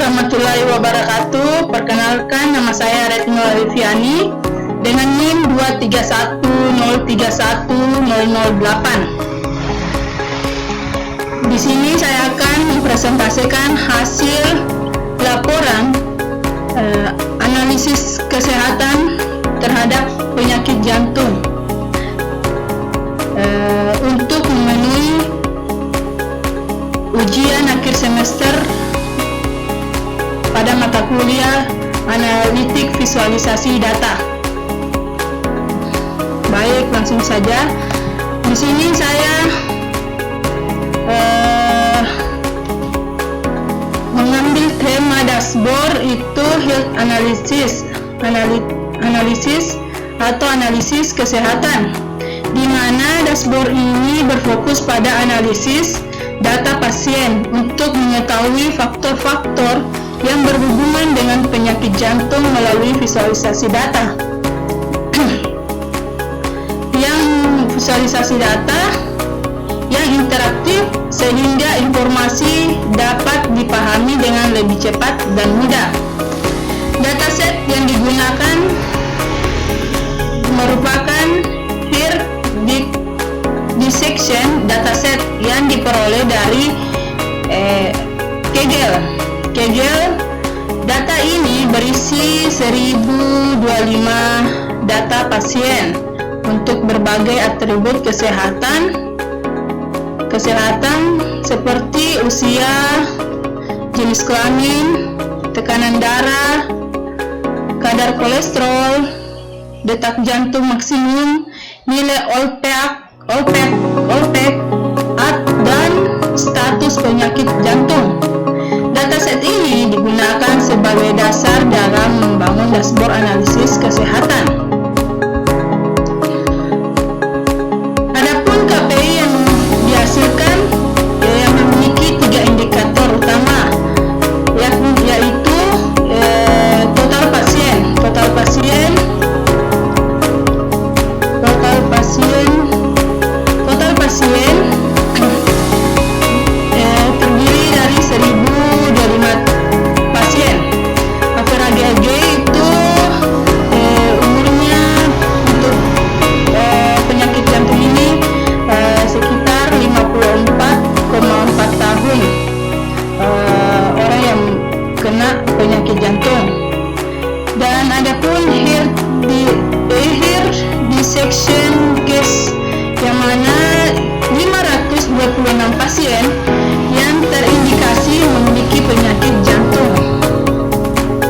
warahmatullahi wabarakatuh. Perkenalkan, nama saya Retno Alifiani dengan NIM 231031008. Di sini saya akan mempresentasikan hasil laporan analisis kesehatan terhadap penyakit jantung untuk memenuhi ujian akhir semester pada mata kuliah analitik visualisasi data. Baik, langsung saja. Di sini saya mengambil tema dashboard itu health analysis atau analisis kesehatan, di mana dashboard ini berfokus pada analisis data pasien untuk mengetahui faktor-faktor yang berhubungan dengan penyakit jantung melalui visualisasi data. Yang visualisasi data yang interaktif sehingga informasi dapat dipahami dengan lebih cepat dan mudah. Dataset yang digunakan merupakan hair dissection dataset yang diperoleh dari Kaggle. Data ini berisi 1025 data pasien untuk berbagai atribut kesehatan seperti usia, jenis kelamin, tekanan darah, kadar kolesterol, detak jantung maksimum, nilai OPEC, dan status penyakit jantung. Dataset ini digunakan sebagai dasar dalam membangun dashboard analisis kesehatan. Adapun KPI yang dihasilkan yang memiliki 3 indikator utama, yaitu total pasien terdiri dari 1025 pasien. Average age itu umurnya untuk penyakit jantung ini sekitar 54,4 tahun orang yang kena penyakit jantung. Dan adapun hair dissection case yang mana 526 pasien yang terindikasi memiliki penyakit jantung.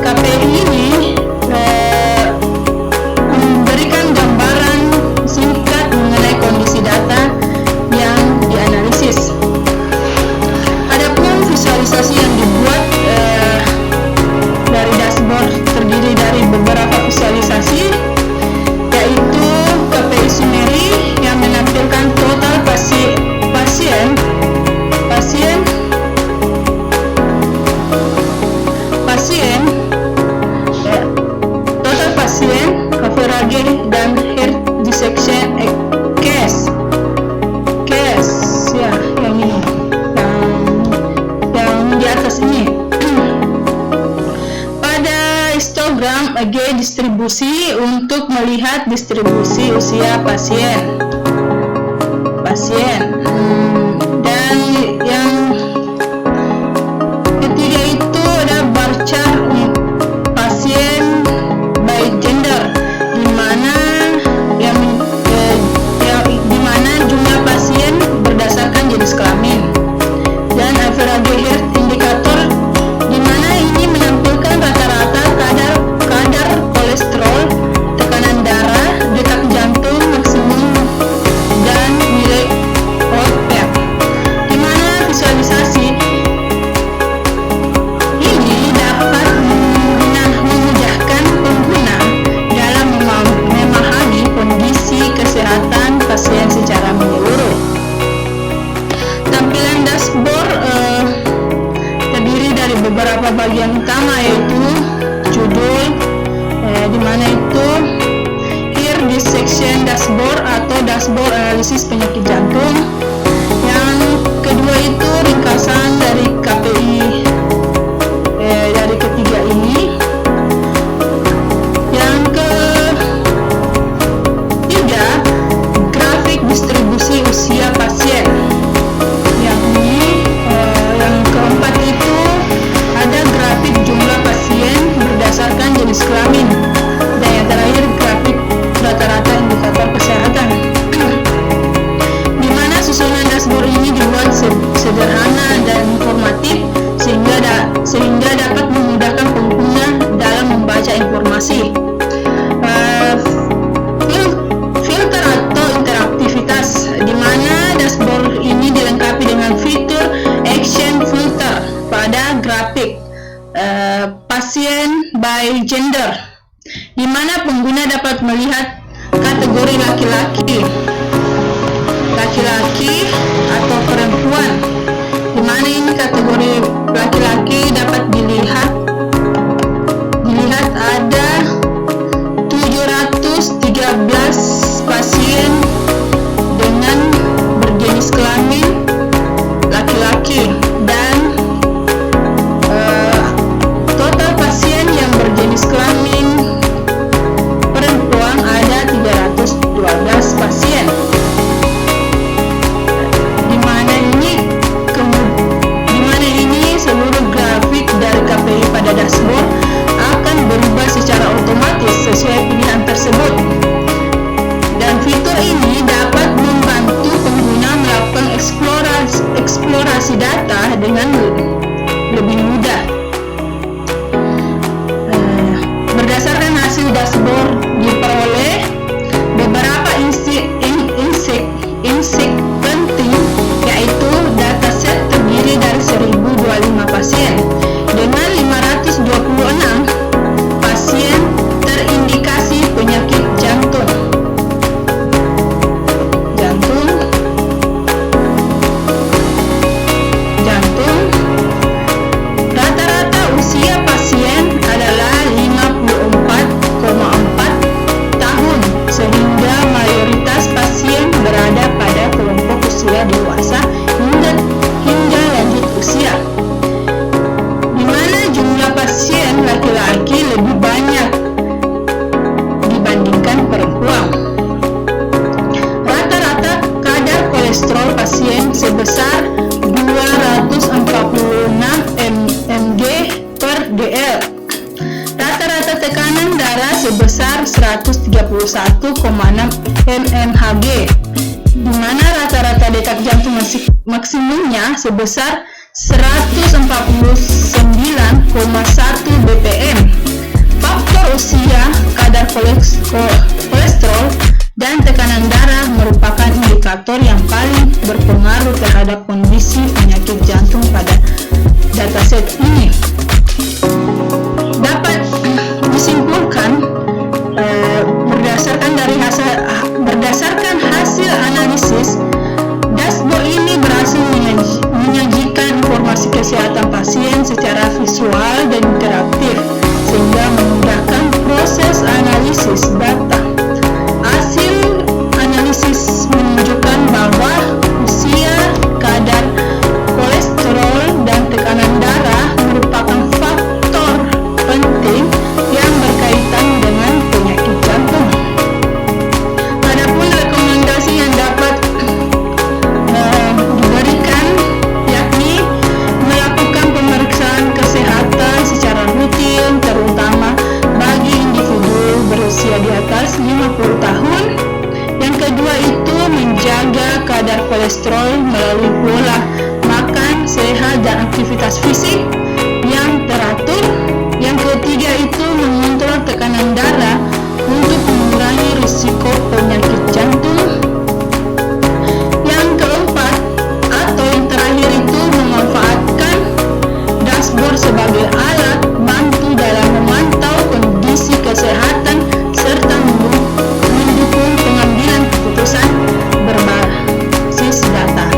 KPI ini memberikan gambaran singkat mengenai kondisi data yang dianalisis. Adapun visualisasi yang dibuat dari dashboard terdiri dari beberapa visualisasi, yaitu KPI summary yang menampilkan total pasien, average dan hair dissection case ya, yang ini, yang di atas ini. Pada histogram distribusi untuk melihat distribusi usia pasien. Dan yang ketiga itu ada bar chart pasien by gender, di mana jumlah pasien berdasarkan jenis kelamin. Dan average hair indicator, di mana ini menampilkan rata-rata kadar kolesterol, tekanan darah, detak jantung maksimum, dan nilai OPEC, di mana visualisasi ini dapat memudahkan pengguna dalam memahami kondisi kesehatan pasien secara menyeluruh. Tampilan dashboard terdiri dari beberapa bagian utama, yaitu judul, di mana itu hair dissection dashboard atau dashboard analisis penyakit jantung. Yang kedua itu ringkasan dari KPI pasien by gender, di mana pengguna dapat melihat kategori laki-laki atau perempuan, di mana ini kategori laki-laki dapat dilihat ada 713 pasien dengan berjenis kelamin laki-laki, dan total pasien yang berjenis kelamin perempuan ada 312 pasien. Di mana ini seluruh grafik dari KPI pada dashboard akan berubah secara otomatis sesuai pilihan tersebut. Dan fitur ini dapat membantu pengguna melakukan eksplorasi data dengan lebih mudah. Berdasarkan hasil dashboard diperoleh beberapa insight penting, yaitu dataset terdiri dari 1025 pasien dengan 526 pasien terindikasi penyakit jantung. Rata-rata usia pasien adalah 54,4 tahun, sehingga mayoritas pasien berada pada kelompok usia dewasa hingga lanjut usia, di mana jumlah pasien laki-laki lebih banyak dibandingkan perempuan. Rata-rata kadar kolesterol pasien sebesar 246 mg per dl. Rata-rata tekanan darah sebesar 131,6 mmHg, di mana rata-rata detak jantung maksimumnya sebesar 149,1 bpm. Faktor usia, kadar kolesterol, dan tekanan darah merupakan indikator yang paling berpengaruh terhadap kondisi penyakit jantung pada dataset ini. Dapat disimpulkan berdasarkan hasil analisis, dashboard ini berhasil menyajikan informasi kesehatan pasien secara visual dan interaktif, sehingga memudahkan proses analisis data. Hasil analisis menunjukkan bahwa usia, kadar kolesterol, dan tekanan darah merupakan faktor penting yang berkaitan dengan penyakit jantung. Adapun rekomendasi yang dapat diberikan yakni melakukan pemeriksaan kesehatan secara rutin, terutama bagi individu berusia di atas 50 tahun. Yang kedua itu menjaga kadar kolesterol melalui pola makan sehat dan aktivitas fisik yang teratur. Yang ketiga itu mengontrol tekanan darah untuk mengurangi risiko penyakit jantung. Yang keempat atau yang terakhir itu memanfaatkan dashboard sebagai alat bantu dalam memantau kondisi kesehatan serta mendukung pengambilan keputusan berbasis data.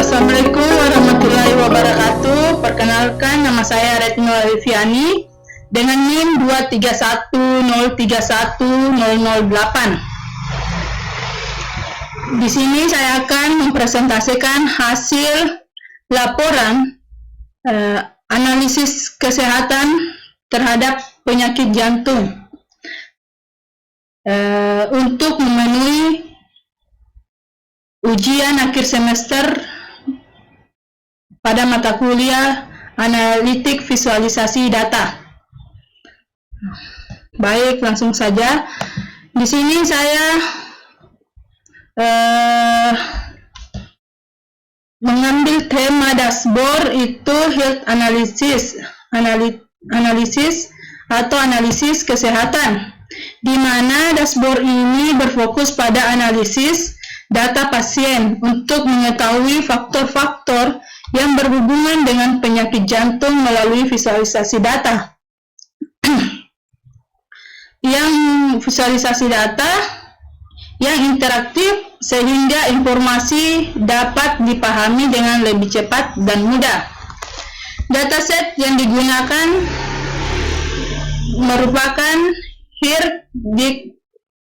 Assalamualaikum warahmatullahi wabarakatuh. Perkenalkan, nama saya Retno Alifiani dengan NIM 231031008. Di sini saya akan mempresentasikan hasil laporan analisis kesehatan terhadap penyakit jantung untuk memenuhi ujian akhir semester pada mata kuliah analitik visualisasi data. Baik, langsung saja. Di sini saya mengambil tema dashboard itu health analysis atau analisis kesehatan, di mana dashboard ini berfokus pada analisis data pasien untuk mengetahui faktor-faktor yang berhubungan dengan penyakit jantung melalui visualisasi data. Yang visualisasi data yang interaktif sehingga informasi dapat dipahami dengan lebih cepat dan mudah. Dataset yang digunakan merupakan Hair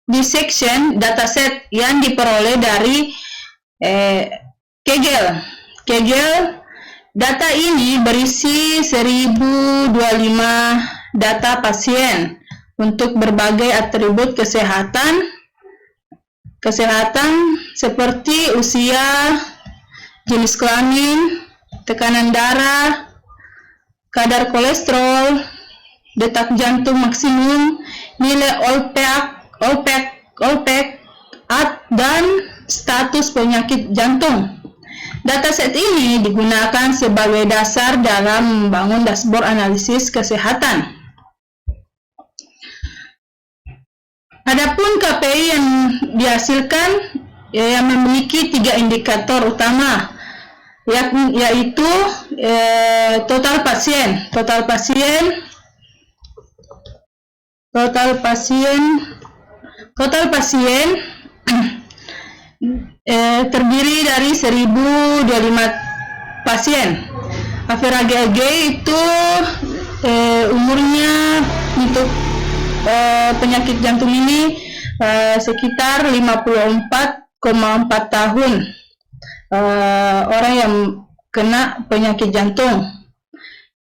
Dissection dataset yang diperoleh dari Kaggle. Data ini berisi 1025 data pasien untuk berbagai atribut kesehatan seperti usia, jenis kelamin, tekanan darah, kadar kolesterol, detak jantung maksimum, nilai OPEC, dan status penyakit jantung. Dataset ini digunakan sebagai dasar dalam membangun dashboard analisis kesehatan. Adapun KPI yang dihasilkan yang memiliki 3 indikator utama, yaitu total pasien terdiri dari 1025 pasien. Average itu umurnya untuk penyakit jantung ini sekitar 54,4 tahun orang yang kena penyakit jantung.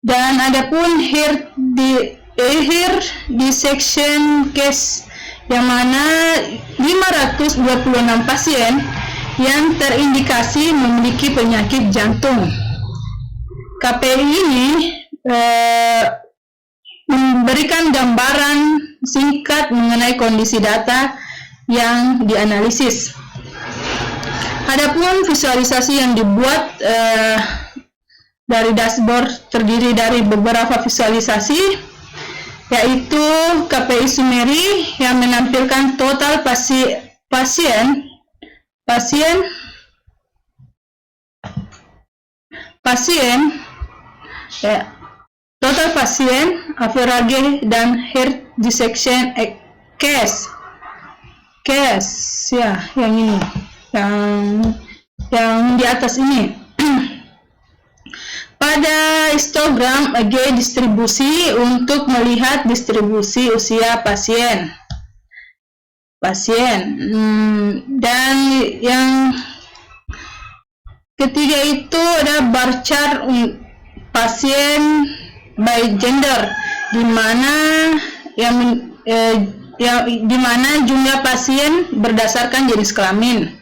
Dan adapun hair dissection case yang mana 526 pasien yang terindikasi memiliki penyakit jantung. KPI ini memberikan gambaran singkat mengenai kondisi data yang dianalisis. Adapun visualisasi yang dibuat dari dashboard terdiri dari beberapa visualisasi, yaitu KPI summary yang menampilkan total pasien, average, dan hair dissection case ya, yang ini, yang di atas ini. Pada histogram distribusi untuk melihat distribusi usia pasien. Dan yang ketiga itu ada bar chart pasien by gender, di mana jumlah pasien berdasarkan jenis kelamin.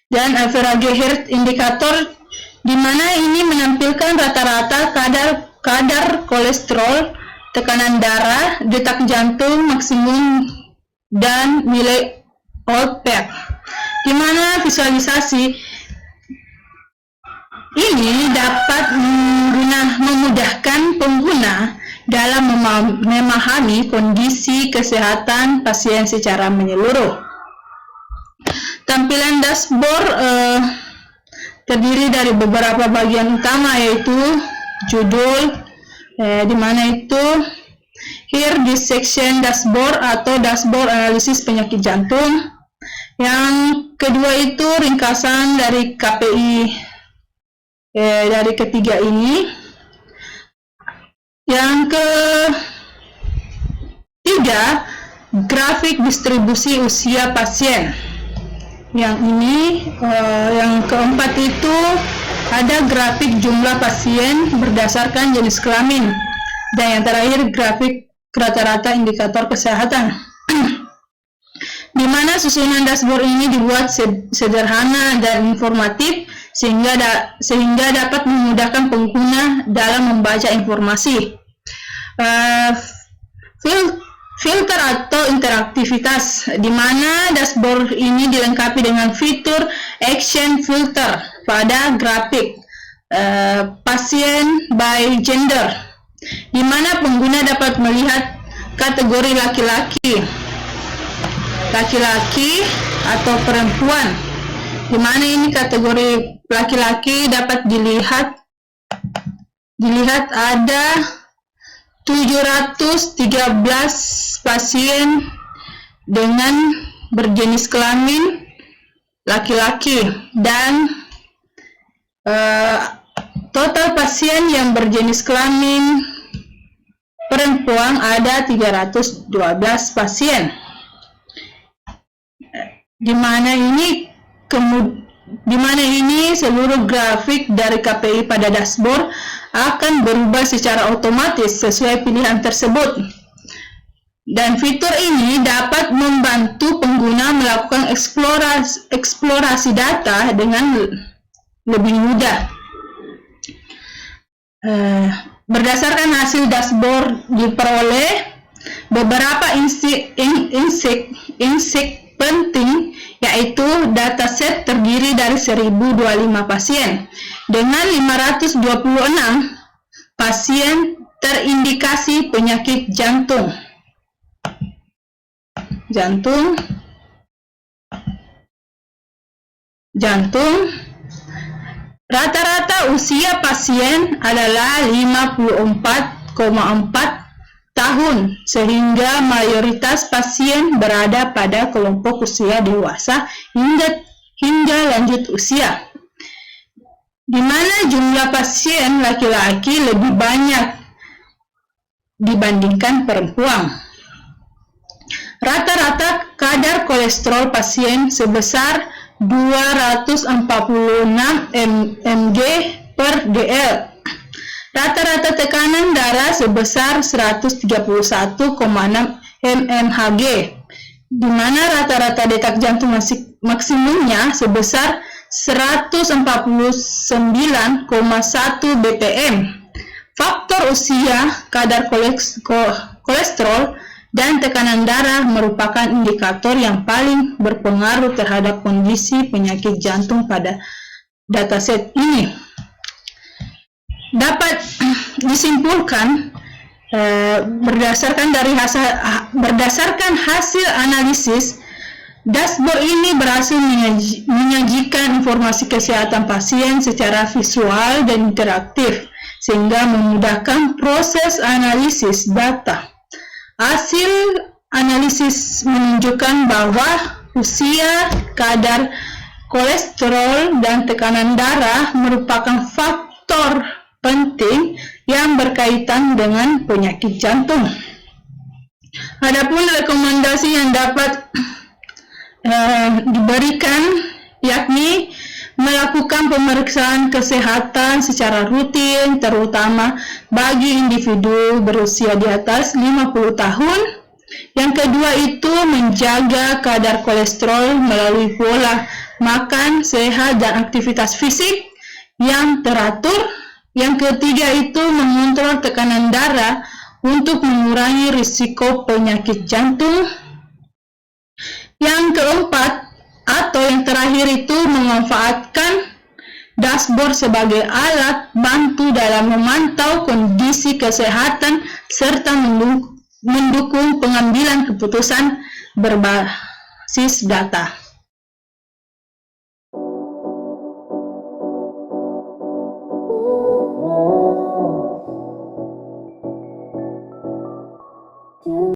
Dan average health indicator, di mana ini menampilkan rata-rata kadar kolesterol, tekanan darah, detak jantung maksimum, dan nilai OPEC. Di mana visualisasi ini dapat memudahkan pengguna dalam memahami kondisi kesehatan pasien secara menyeluruh. Tampilan dashboard terdiri dari beberapa bagian utama, yaitu judul, di mana itu Hair Dissection Dashboard atau dashboard analisis penyakit jantung. Yang kedua itu ringkasan dari KPI dari ketiga ini. Yang ketiga, grafik distribusi usia pasien. Yang ini, yang keempat itu ada grafik jumlah pasien berdasarkan jenis kelamin. Dan yang terakhir, grafik rata-rata indikator kesehatan. Di mana susunan dashboard ini dibuat sederhana dan informatif sehingga dapat memudahkan pengguna dalam membaca informasi. Filter atau interaktivitas, di mana dashboard ini dilengkapi dengan fitur action filter pada grafik pasien by gender, di mana pengguna dapat melihat kategori laki-laki atau perempuan, di mana ini kategori laki-laki dapat dilihat ada 713 pasien dengan berjenis kelamin laki-laki dan total pasien yang berjenis kelamin perempuan ada 312 pasien, di mana ini seluruh grafik dari KPI pada dashboard akan berubah secara otomatis sesuai pilihan tersebut. Dan fitur ini dapat membantu pengguna melakukan eksplorasi data dengan lebih mudah. Berdasarkan hasil dashboard diperoleh beberapa insight penting, yaitu dataset terdiri dari 1025 pasien dengan 526 pasien terindikasi penyakit jantung. Rata-rata usia pasien adalah 54,4 tahun, sehingga mayoritas pasien berada pada kelompok usia dewasa hingga lanjut usia, di mana jumlah pasien laki-laki lebih banyak dibandingkan perempuan. Rata-rata kadar kolesterol pasien sebesar 246 mg per dl. Rata-rata tekanan darah sebesar 131,6 mmHg, di mana rata-rata detak jantung maksimumnya sebesar 149,1 bpm. Faktor usia, kadar kolesterol, dan tekanan darah merupakan indikator yang paling berpengaruh terhadap kondisi penyakit jantung pada dataset ini. Dapat disimpulkan berdasarkan hasil analisis, dashboard ini berhasil menyajikan informasi kesehatan pasien secara visual dan interaktif, sehingga memudahkan proses analisis data. Hasil analisis menunjukkan bahwa usia, kadar kolesterol, dan tekanan darah merupakan faktor penting yang berkaitan dengan penyakit jantung. Adapun rekomendasi yang dapat diberikan yakni melakukan pemeriksaan kesehatan secara rutin, terutama bagi individu berusia di atas 50 tahun. Yang kedua itu menjaga kadar kolesterol melalui pola makan sehat dan aktivitas fisik yang teratur. Yang ketiga itu mengontrol tekanan darah untuk mengurangi risiko penyakit jantung. Yang keempat atau yang terakhir itu memanfaatkan dashboard sebagai alat bantu dalam memantau kondisi kesehatan serta mendukung pengambilan keputusan berbasis data.